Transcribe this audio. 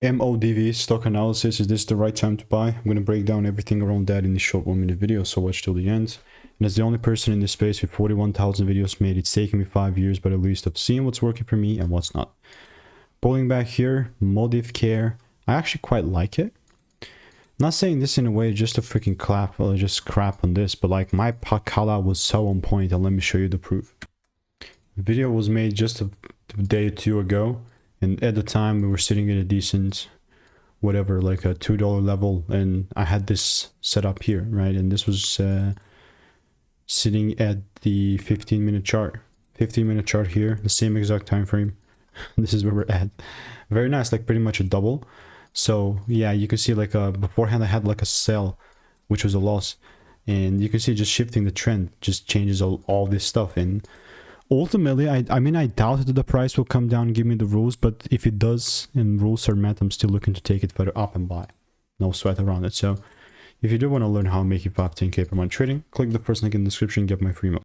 MODV stock analysis. Is this the right time to buy? I'm going to break down everything around that in this short 1-minute video, so watch till the end. And as the only person in this space with 41,000 videos made, it's taken me 5 years, but at least of seeing what's working for me and what's not. Pulling back here, Modiv Care. I actually quite like it. Not saying this in a way just to freaking clap or just crap on this, but like my Pakala was so on point, and let me show you the proof. The video was made just a day or two ago, and at the time we were sitting in a decent whatever, like a $2 level, and I had this set up here, right? And this was sitting at the 15-minute chart. 15-minute chart here, the same exact time frame. This is where we're at. Very nice, like pretty much a double. So yeah, you can see like beforehand I had like a sell, which was a loss, and you can see just shifting the trend just changes all this stuff. And ultimately, I mean, I doubt that the price will come down and give me the rules, but if it does and rules are met, I'm still looking to take it further up and buy. No sweat around it. So if you do want to learn how I'm making 5-10K per month trading, click the first link in the description and get my free email.